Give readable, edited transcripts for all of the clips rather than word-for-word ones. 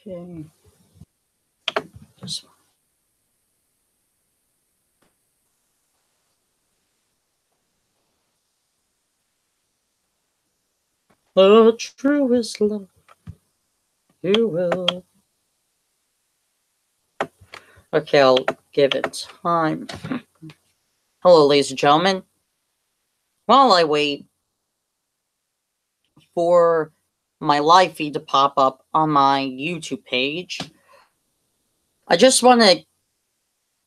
Okay. The truest love you will. Okay, I'll give it time. Hello, ladies and gentlemen. While I wait for my live feed to pop up on my YouTube page, I just want to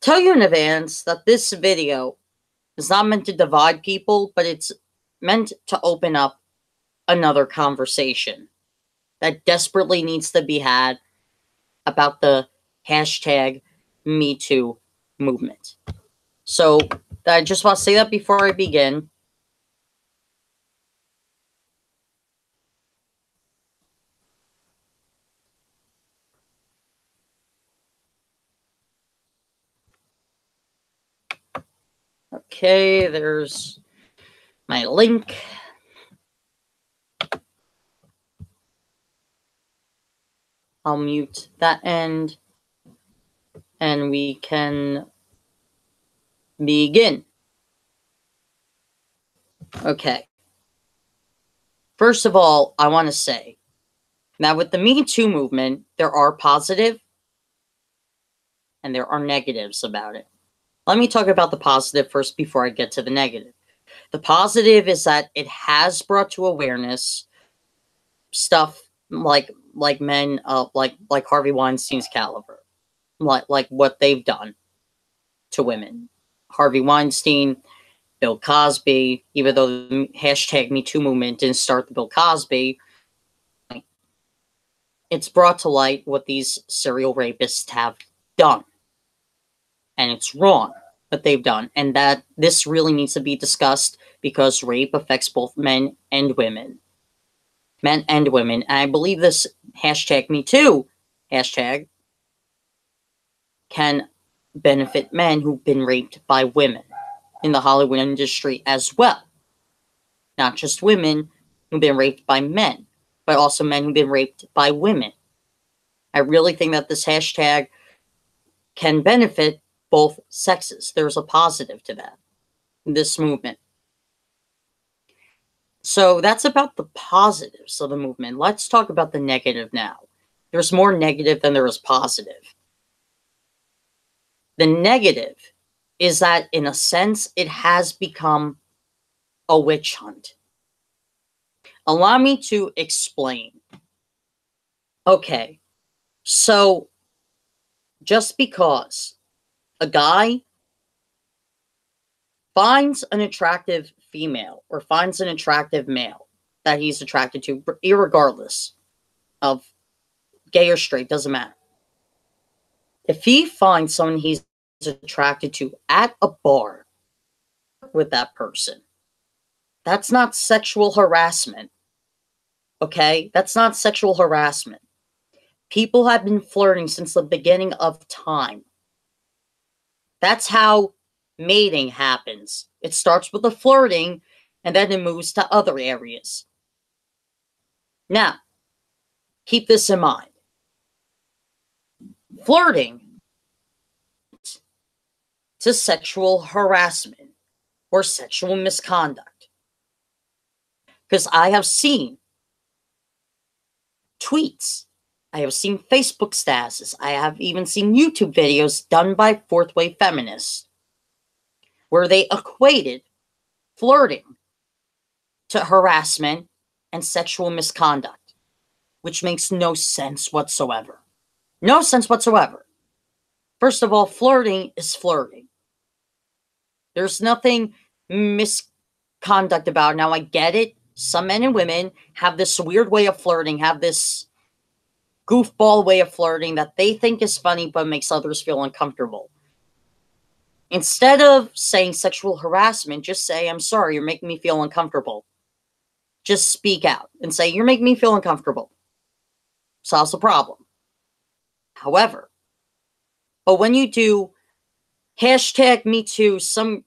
tell you in advance that this video is not meant to divide people, but it's meant to open up another conversation that desperately needs to be had about the hashtag #MeToo movement. So I just want to say that before I begin. Okay, there's my link. I'll mute that end, and we can begin. Okay. First of all, I want to say, now with the Me Too movement, there are positive and there are negatives about it. Let me talk about the positive first before I get to the negative. The positive is that it has brought to awareness stuff like men like Harvey Weinstein's caliber, like what they've done to women. Harvey Weinstein, Bill Cosby, even though the hashtag Me Too movement didn't start the Bill Cosby, it's brought to light what these serial rapists have done. And it's wrong what they've done. And that this really needs to be discussed because rape affects both men and women. Men and women. And I believe this hashtag Me Too hashtag can benefit men who've been raped by women in the Hollywood industry as well. Not just women who've been raped by men, but also men who've been raped by women. I really think that this hashtag can benefit both sexes. There's a positive to that, this movement. So that's about the positives of the movement. Let's talk about the negative now. There's more negative than there is positive. The negative is that, in a sense, it has become a witch hunt. Allow me to explain. Okay, so just because a guy finds an attractive female or finds an attractive male that he's attracted to, irregardless of gay or straight, doesn't matter. If he finds someone he's attracted to at a bar with that person, that's not sexual harassment. Okay? That's not sexual harassment. People have been flirting since the beginning of time. That's how mating happens. It starts with the flirting, and then it moves to other areas. Now, keep this in mind. Flirting to sexual harassment or sexual misconduct. Because I have seen tweets, I have seen Facebook statuses, I have even seen YouTube videos done by fourth wave feminists where they equated flirting to harassment and sexual misconduct, which makes no sense whatsoever. No sense whatsoever. First of all, flirting is flirting. There's nothing misconduct about it. Now, I get it. Some men and women have this weird way of flirting, have this goofball way of flirting that they think is funny but makes others feel uncomfortable. Instead of saying sexual harassment, just say, I'm sorry, you're making me feel uncomfortable. Just speak out and say, you're making me feel uncomfortable. Solves the problem. However, but when you do hashtag Me Too, some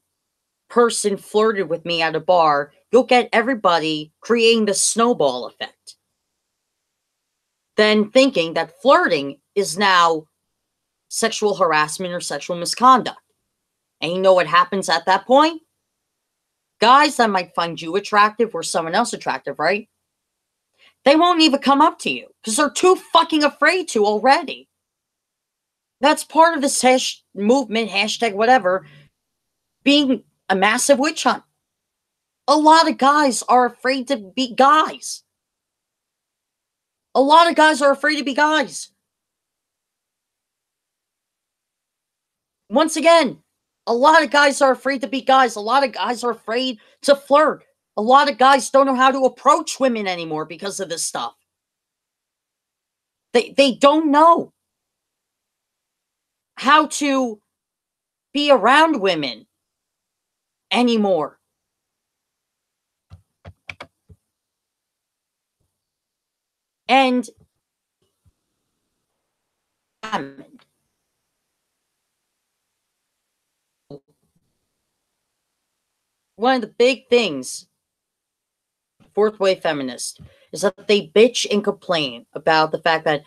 person flirted with me at a bar, you'll get everybody creating the snowball effect. then thinking that flirting is now sexual harassment or sexual misconduct. And you know what happens at that point? Guys that might find you attractive or someone else attractive, right? They won't even come up to you because they're too fucking afraid to already. That's part of this movement, hashtag whatever, being a massive witch hunt. A lot of guys are afraid to be guys. A lot of guys are afraid to be guys. Once again, a lot of guys are afraid to be guys. A lot of guys are afraid to flirt. A lot of guys don't know how to approach women anymore because of this stuff. They don't know how to be around women anymore. And one of the big things, fourth wave feminists, is that they bitch and complain about the fact that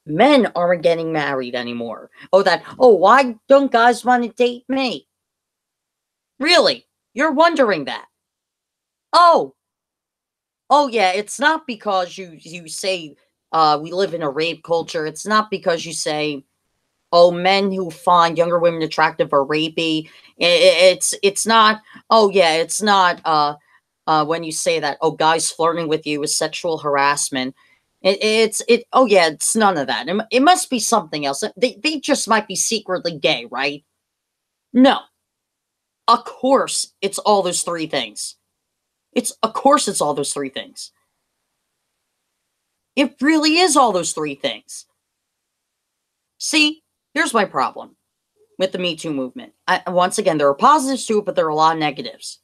men aren't getting married anymore. Why don't guys want to date me? Really? You're wondering that? Oh yeah, it's not because you say we live in a rape culture. It's not because you say, oh, men who find younger women attractive are rapey. It's not. Oh yeah, it's not. When you say that, oh, guys flirting with you is sexual harassment. Oh yeah, it's none of that. It must be something else. They just might be secretly gay, right? No, of course it's all those three things. It's all those three things. It really is all those three things. See, here's my problem with the Me Too movement. Once again, there are positives to it, but there are a lot of negatives.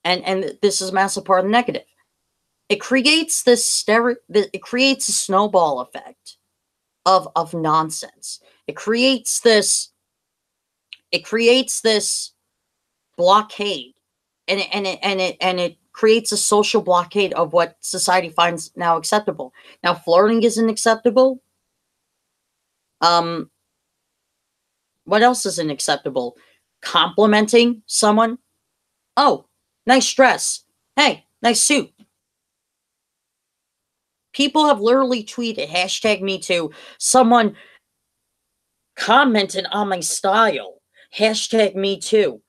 And this is a massive part of the negative. It creates it creates a snowball effect of nonsense. It creates this blockade, and it creates a social blockade of what society finds now acceptable. Now, flirting isn't acceptable. What else isn't acceptable? Complimenting someone. Oh, nice dress. Hey, nice suit. People have literally tweeted hashtag me too. Someone commented on my style. Hashtag me too.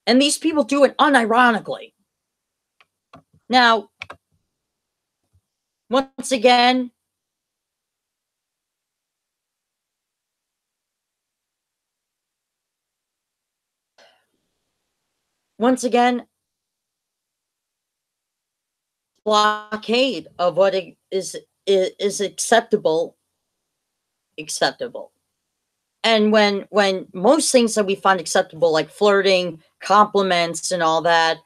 And these people do it unironically. Now, once again, blockade of what is acceptable. And when most things that we find acceptable, like flirting, compliments, and all that,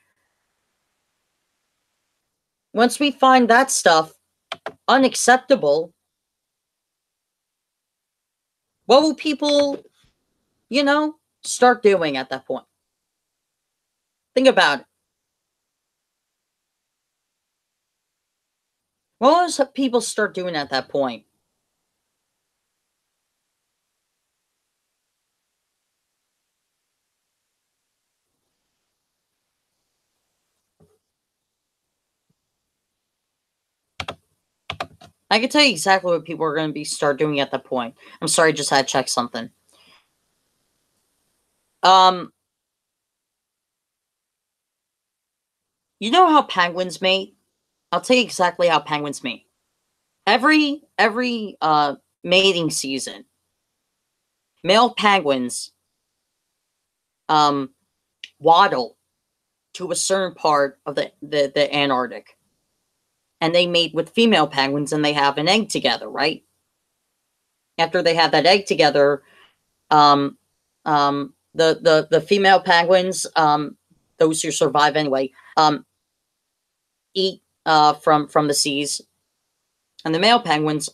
once we find that stuff unacceptable, what will people, start doing at that point? Think about it. What will people start doing at that point? I can tell you exactly what people are going to start doing at that point. I'm sorry, I just had to check something. You know how penguins mate? I'll tell you exactly how penguins mate. Every mating season, male penguins waddle to a certain part of the Antarctic, and they mate with female penguins, and they have an egg together, right? After they have that egg together, the female penguins, those who survive anyway, eat from the seas, and the male penguins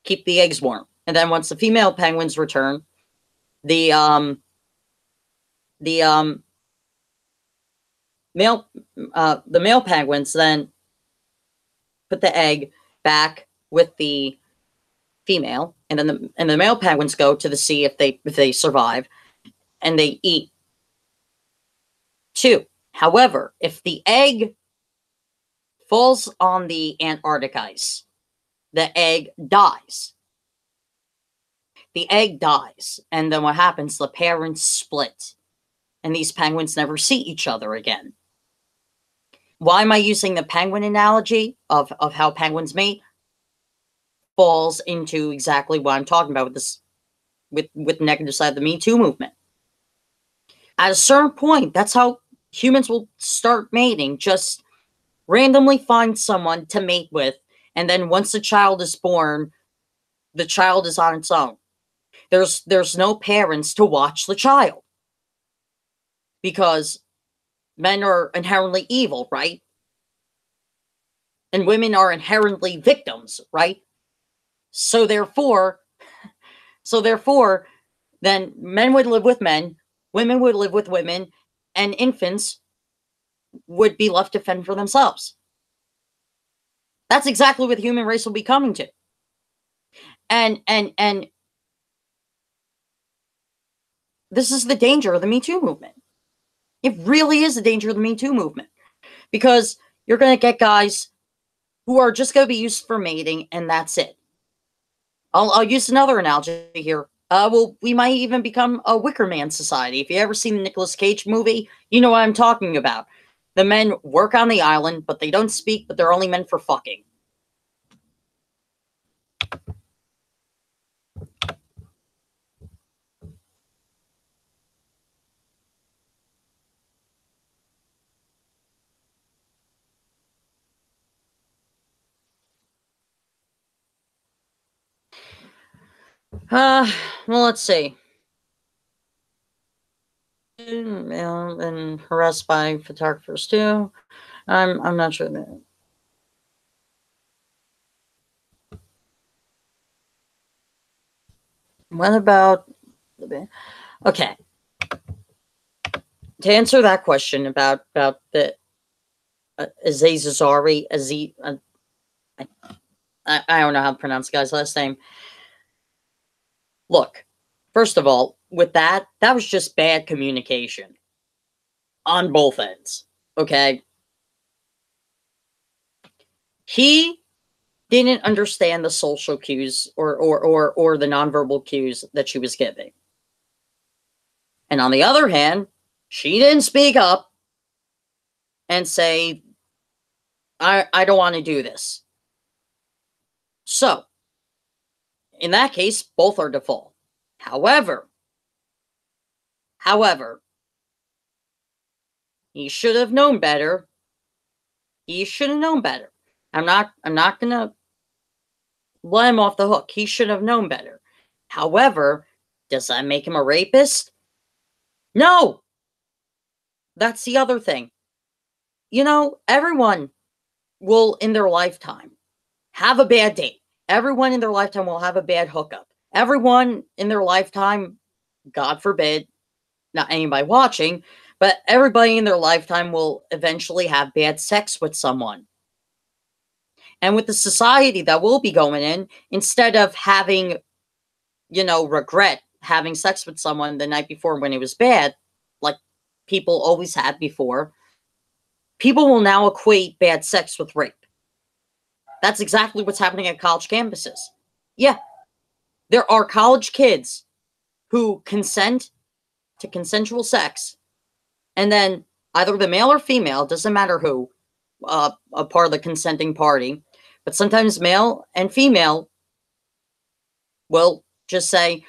keep the eggs warm. And then once the female penguins return, the male penguins then put the egg back with the female, and then the male penguins go to the sea if they survive, and they eat two. However, if the egg falls on the Antarctic ice, the egg dies. The egg dies, and then what happens? The parents split, and these penguins never see each other again. Why am I using the penguin analogy of how penguins mate? Falls into exactly what I'm talking about with this, with the negative side of the Me Too movement. At a certain point, that's how humans will start mating. Just randomly find someone to mate with, and then once the child is born, the child is on its own. There's no parents to watch the child, because men are inherently evil, right? And women are inherently victims, right? So therefore, then men would live with men, women would live with women, and infants would be left to fend for themselves. That's exactly what the human race will be coming to. And this is the danger of the Me Too movement. It really is the danger of the Me Too movement, because you're going to get guys who are just going to be used for mating, and that's it. I'll use another analogy here. Well, we might even become a Wicker Man society. If you ever seen the Nicolas Cage movie, you know what I'm talking about. The men work on the island, but they don't speak, but they're only meant for fucking. Well, let's see. And harassed by photographers too. I'm not sure that. What about? Okay. To answer that question about the Aziz Ansari, I don't know how to pronounce the guy's last name. Look, first of all, with that was just bad communication on both ends. Okay. He didn't understand the social cues or the nonverbal cues that she was giving. And on the other hand, she didn't speak up and say, I don't want to do this. So, in that case, both are default. However, he should have known better. He should have known better. I'm not gonna let him off the hook. He should have known better. However, does that make him a rapist? No. That's the other thing. You know, everyone will in their lifetime have a bad date. Everyone in their lifetime will have a bad hookup. Everyone in their lifetime, God forbid, not anybody watching, but everybody in their lifetime will eventually have bad sex with someone. And with the society that we'll be going in, instead of having, regret having sex with someone the night before when it was bad, like people always had before, people will now equate bad sex with rape. That's exactly what's happening at college campuses. Yeah, there are college kids who consent to consensual sex, and then either the male or female, doesn't matter who, a part of the consenting party, but sometimes male and female will just say,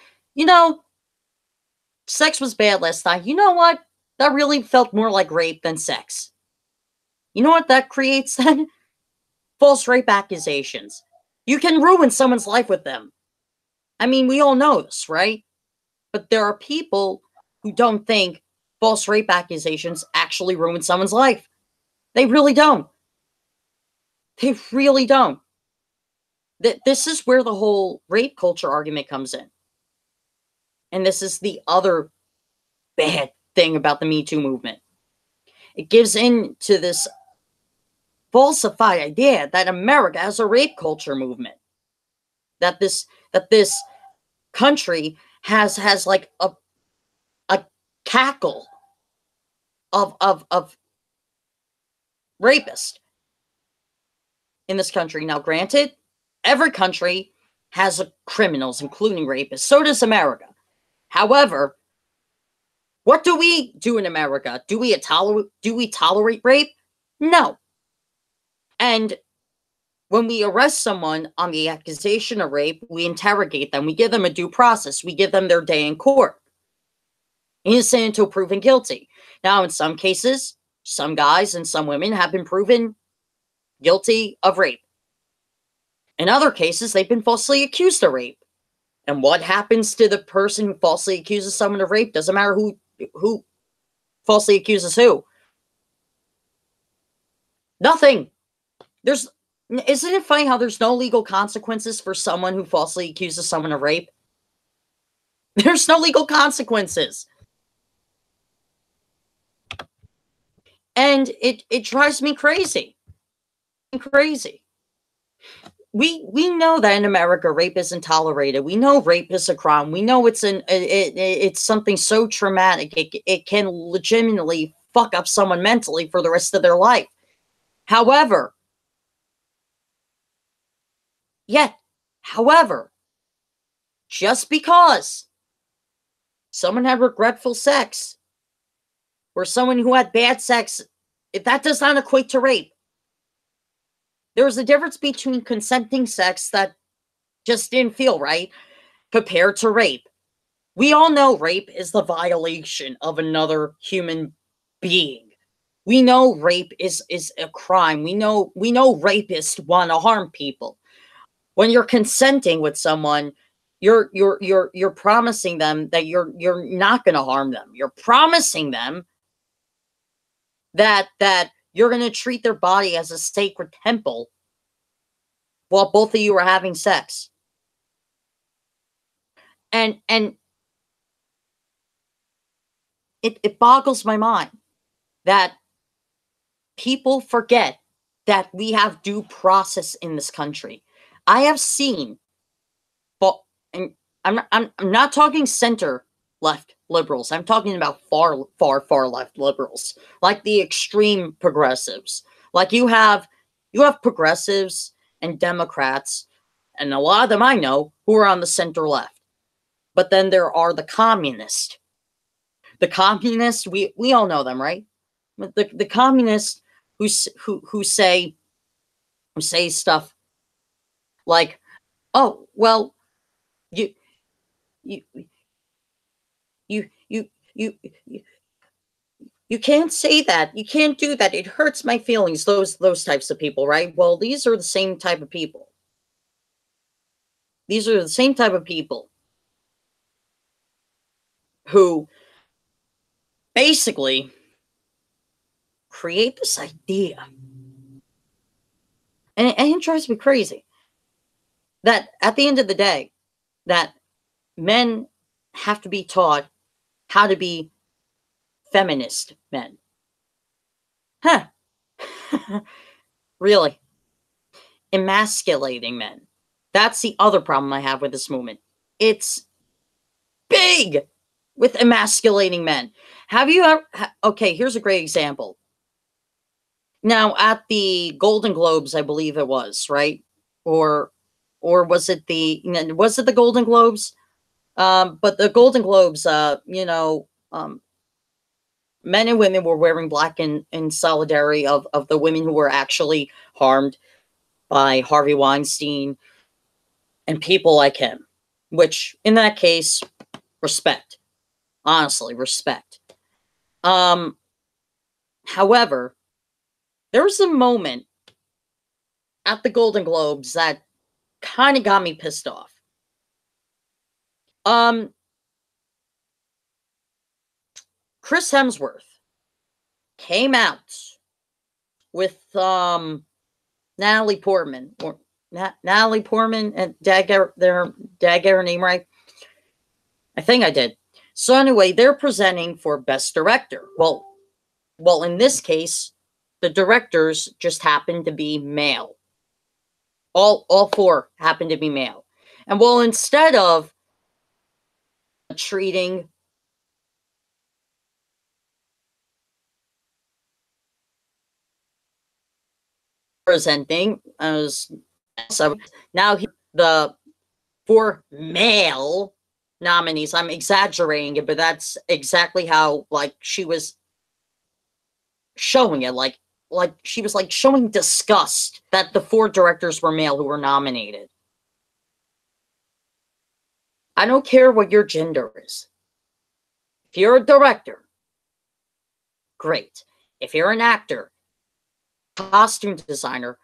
sex was bad last night. You know what? That really felt more like rape than sex. You know what that creates then? False rape accusations. You can ruin someone's life with them. I mean, we all know this, right? But there are people who don't think false rape accusations actually ruin someone's life. They really don't. They really don't. This is where the whole rape culture argument comes in. And this is the other bad thing about the Me Too movement. It gives in to this falsified idea that America has a rape culture movement. That this country has like a cackle of rapists in this country. Now, granted, every country has criminals, including rapists. So does America. However, what do we do in America? Do we tolerate rape? No. And when we arrest someone on the accusation of rape, we interrogate them. We give them a due process. We give them their day in court. Innocent until proven guilty. Now, in some cases, some guys and some women have been proven guilty of rape. In other cases, they've been falsely accused of rape. And what happens to the person who falsely accuses someone of rape? Doesn't matter who falsely accuses who. Nothing. Isn't it funny how there's no legal consequences for someone who falsely accuses someone of rape? There's no legal consequences. And it drives me crazy. Crazy. We know that in America rape isn't tolerated. We know rape is a crime. We know it's something so traumatic it can legitimately fuck up someone mentally for the rest of their life. However, just because someone had regretful sex or someone who had bad sex, that does not equate to rape. There's a difference between consenting sex that just didn't feel right compared to rape. We all know rape is the violation of another human being. We know rape is a crime. We know rapists want to harm people. When you're consenting with someone, you're promising them that you're not going to harm them. You're promising them that you're going to treat their body as a sacred temple while both of you are having sex. And it boggles my mind that people forget that we have due process in this country. I have seen, and I'm not talking center left liberals. I'm talking about far left liberals, like the extreme progressives. Like you have progressives and Democrats, and a lot of them I know who are on the center left. But then there are the communists. The communists, we all know them, right? The communists who say stuff like, "Oh, well, you can't say that. You can't do that. It hurts my feelings." Those types of people, right? Well, these are the same type of people. These are the same type of people who basically create this idea. And it drives me crazy that at the end of the day, that men have to be taught how to be feminist men. Huh. Really. Emasculating men. That's the other problem I have with this movement. It's big with emasculating men. Have you ever... Okay, here's a great example. Now, at the Golden Globes, I believe it was, right? Or was it the Golden Globes? But the Golden Globes, men and women were wearing black in solidarity of the women who were actually harmed by Harvey Weinstein and people like him, which in that case, respect. Honestly, respect. However, there was a moment at the Golden Globes that kind of got me pissed off. Chris Hemsworth came out with Natalie Portman, and did I get her name right? I think I did. So anyway, they're presenting for Best Director. Well, in this case, the directors just happened to be male. All four happened to be male. And well, instead of treating presenting as so now the four male nominees, I'm exaggerating it, but that's exactly how like she was showing it, like she was like showing disgust that the four directors were male who were nominated. I don't care what your gender is. If you're a director, great. If you're an actor, costume designer,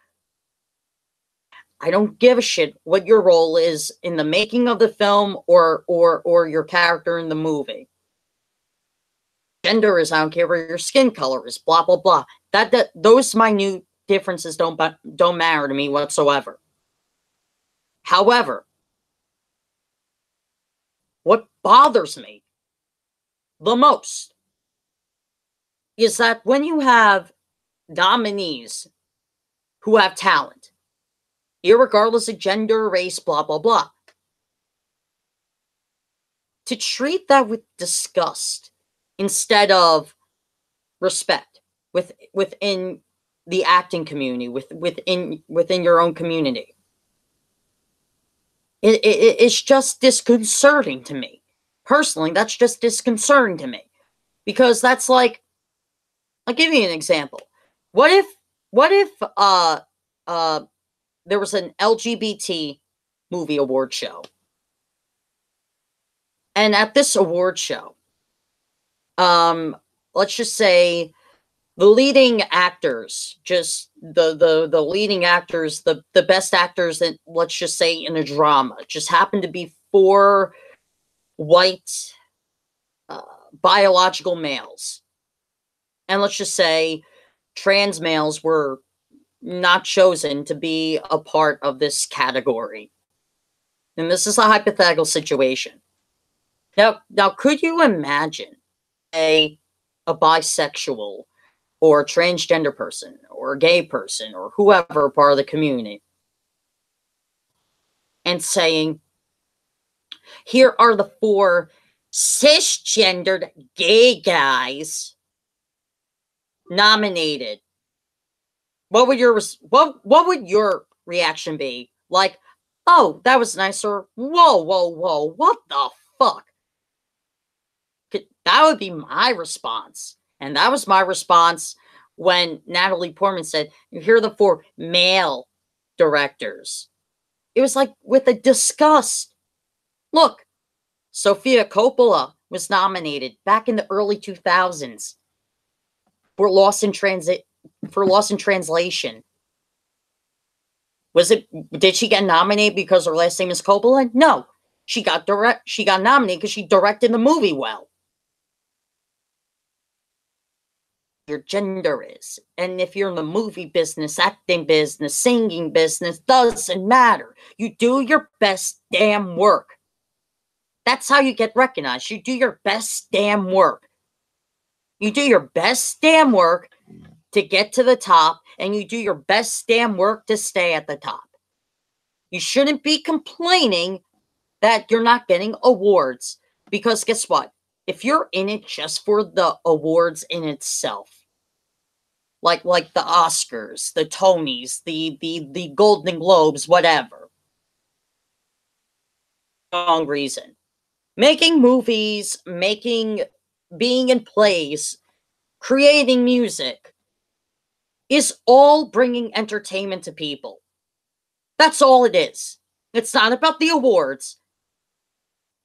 I don't give a shit what your role is in the making of the film or your character in the movie. Gender is, I don't care what your skin color is, blah blah blah. That those minute differences don't matter to me whatsoever. However, what bothers me the most is that when you have nominees who have talent, irregardless of gender, race, blah, blah, blah, to treat that with disgust instead of respect within the acting community, within your own community. It's just disconcerting to me. Personally, that's just disconcerting to me. Because that's like, I'll give you an example. What if there was an LGBT movie award show, and at this award show, let's just say the leading actors, just the leading actors, the best actors that, let's just say, in a drama, just happened to be four white biological males. And let's just say trans males were not chosen to be a part of this category. And this is a hypothetical situation. Now could you imagine a bisexual or a transgender person or a gay person or whoever part of the community and saying, here are the four cisgendered gay guys nominated? What would your reaction be? Like, oh, that was nice, or whoa, what the fuck? That would be my response. And that was my response when Natalie Portman said, here are the four male directors. It was like with a disgust. Look, Sofia Coppola was nominated back in the early 2000s for Lost in Translation. Did she get nominated because her last name is Coppola? No. She got nominated because she directed the movie well. Your gender is, and if you're in the movie business, acting business, singing business, doesn't matter. You do your best damn work. That's how you get recognized. You do your best damn work. You do your best damn work to get to the top, and you do your best damn work to stay at the top. You shouldn't be complaining that you're not getting awards, because guess what? If you're in it just for the awards in itself, like the Oscars, the Tonys, the Golden Globes, whatever, wrong reason. Making movies, being in plays, creating music is all bringing entertainment to people. That's all it is. It's not about the awards.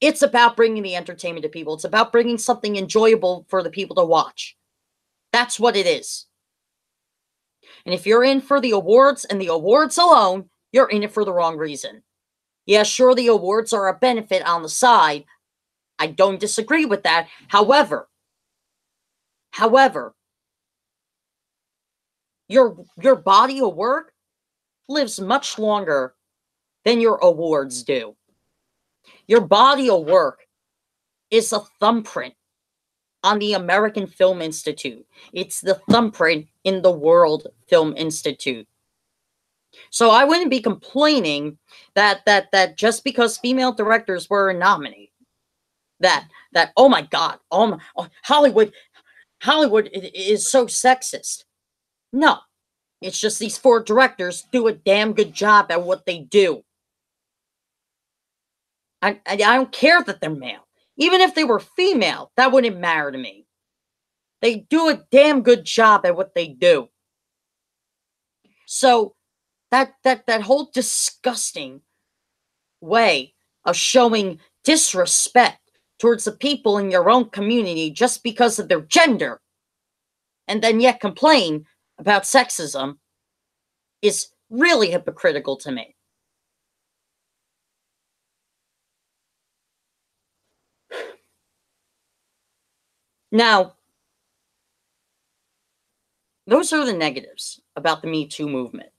It's about bringing the entertainment to people. It's about bringing something enjoyable for the people to watch. That's what it is. And if you're in for the awards and the awards alone, you're in it for the wrong reason. Yeah, sure, the awards are a benefit on the side. I don't disagree with that. However, your body of work lives much longer than your awards do. Your body of work is a thumbprint on the American Film Institute. It's the thumbprint in the World Film Institute. So I wouldn't be complaining that just because female directors were nominated, that oh my God, Hollywood is so sexist. No, it's just these 4 directors do a damn good job at what they do. I don't care that they're male. Even if they were female, that wouldn't matter to me. They do a damn good job at what they do. So that whole disgusting way of showing disrespect towards the people in your own community just because of their gender, and then yet complain about sexism, is really hypocritical to me. Now, those are the negatives about the Me Too movement.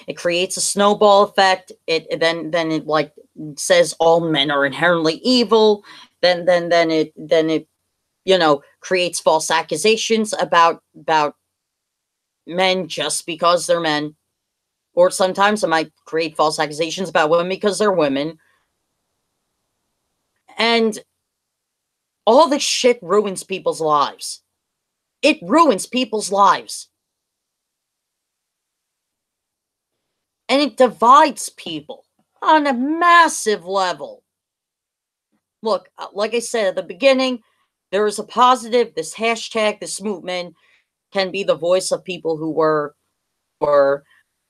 It creates a snowball effect. It then it like says all men are inherently evil. Then it creates false accusations about men just because they're men. Or sometimes it might create false accusations about women because they're women. And all this shit ruins people's lives. It ruins people's lives. And it divides people on a massive level. Look, like I said at the beginning, there is a positive. This hashtag, this movement can be the voice of people who were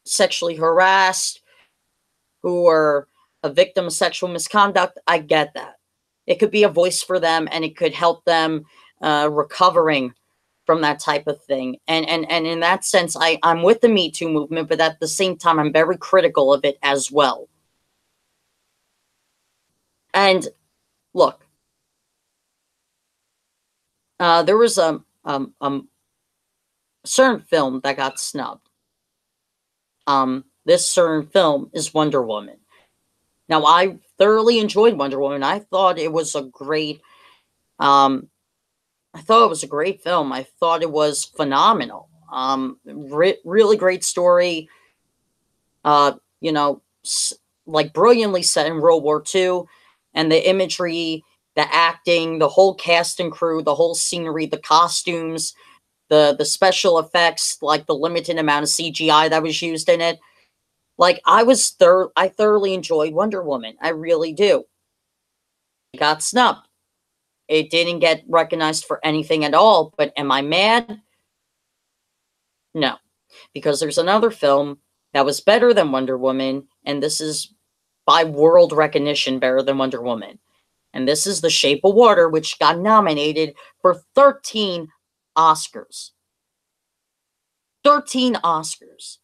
sexually harassed, who were a victim of sexual misconduct. I get that. It could be a voice for them, and it could help them recovering from that type of thing. And in that sense, I'm with the Me Too movement, but at the same time, I'm very critical of it as well. And look, there was a certain film that got snubbed. This certain film is Wonder Woman. Now, I thoroughly enjoyed Wonder Woman. I thought it was a great film. I thought it was phenomenal. Really great story. Like brilliantly set in World War II, and the imagery, the acting, the whole cast and crew, the whole scenery, the costumes, the special effects, like the limited amount of CGI that was used in it. Like I thoroughly enjoyed Wonder Woman. I really do. It got snubbed. It didn't get recognized for anything at all, but am I mad? No, because there's another film that was better than Wonder Woman, and this is by world recognition better than Wonder Woman. And this is The Shape of Water, which got nominated for 13 Oscars. 13 Oscars.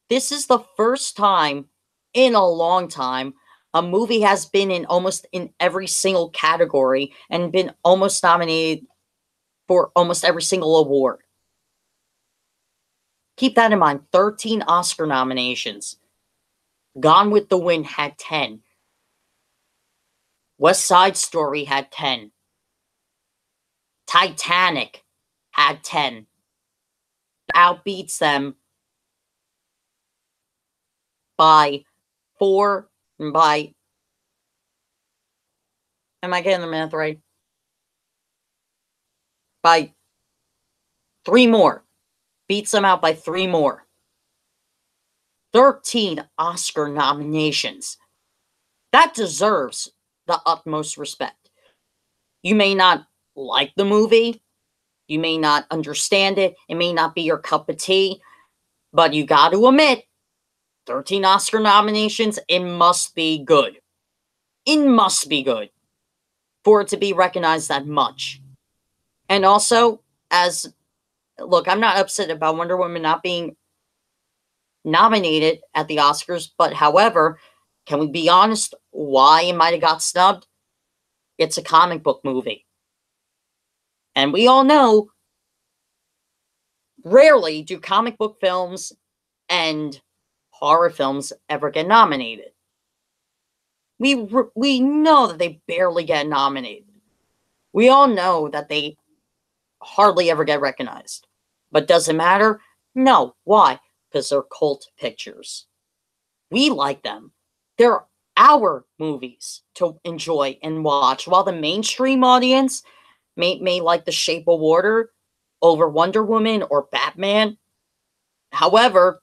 This is the first time in a long time a movie has been in almost in every single category and been almost nominated for almost every single award. Keep that in mind. 13 Oscar nominations. Gone with the Wind had 10. West Side Story had 10. Titanic had 10. Outbeats them by am I getting the math right? By 3 more. Beats them out by 3 more. 13 Oscar nominations. That deserves the utmost respect. You may not like the movie. You may not understand it. It may not be your cup of tea. But you got to admit, 13 Oscar nominations, it must be good. It must be good for it to be recognized that much. And also, look, I'm not upset about Wonder Woman not being nominated at the Oscars, but however, can we be honest why it might have got snubbed? It's a comic book movie. And we all know, rarely do comic book films and horror films ever get nominated. We know that they barely get nominated. We all know that they hardly ever get recognized. But does it matter? No. Why? Because they're cult pictures. We like them. They're our movies to enjoy and watch, while the mainstream audience may like The Shape of Water over Wonder Woman or Batman. However,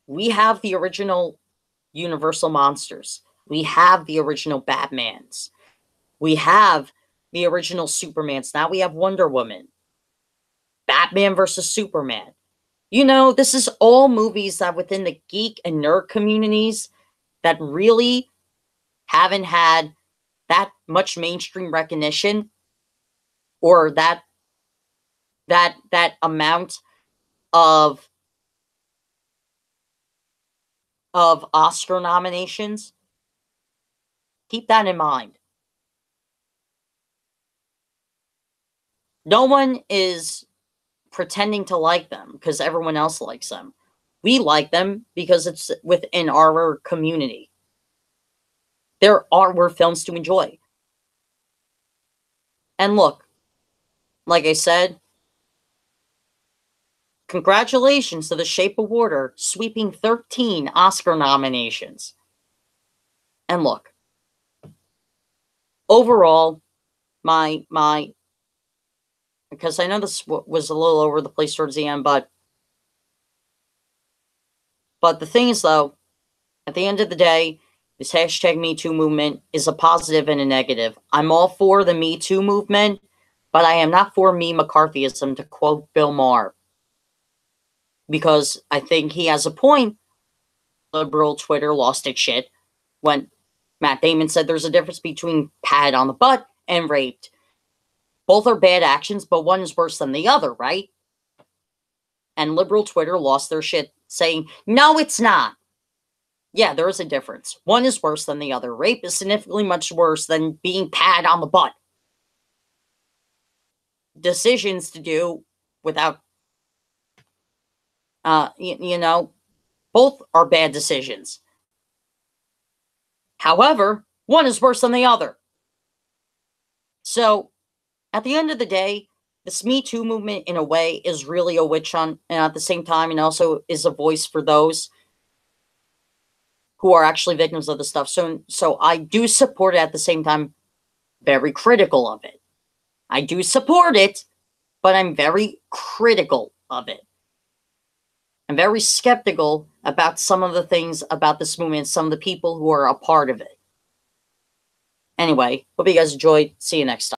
we have the original Universal monsters. We have the original Batmans. We have the original Supermans. Now we have Wonder Woman. Batman versus Superman. You know, this is all movies that within the geek and nerd communities that really haven't had that much mainstream recognition, or that amount of Oscar nominations. Keep that in mind. No one is pretending to like them because everyone else likes them. We like them because it's within our community. We're films to enjoy. And look, like I said, congratulations to The Shape of Water, sweeping 13 Oscar nominations. And look, overall, because I know this was a little over the place towards the end, but the thing is, though, at the end of the day, this hashtag Me Too movement is a positive and a negative. I'm all for the Me Too movement, but I am not for me McCarthyism, to quote Bill Maher, because I think he has a point. Liberal Twitter lost its shit when Matt Damon said there's a difference between pat on the butt and raped. Both are bad actions, but one is worse than the other, right? And liberal Twitter lost their shit saying, no, it's not. Yeah, there is a difference. One is worse than the other. Rape is significantly much worse than being pat on the butt. Decisions to do without, both are bad decisions. However, one is worse than the other. So, at the end of the day, this Me Too movement, in a way, is really a witch hunt, and at the same time, and also is a voice for those who are actually victims of the stuff. So I do support it, at the same time, very critical of it. I do support it, but I'm very critical of it. I'm very skeptical about some of the things about this movement, some of the people who are a part of it. Anyway, hope you guys enjoyed. See you next time.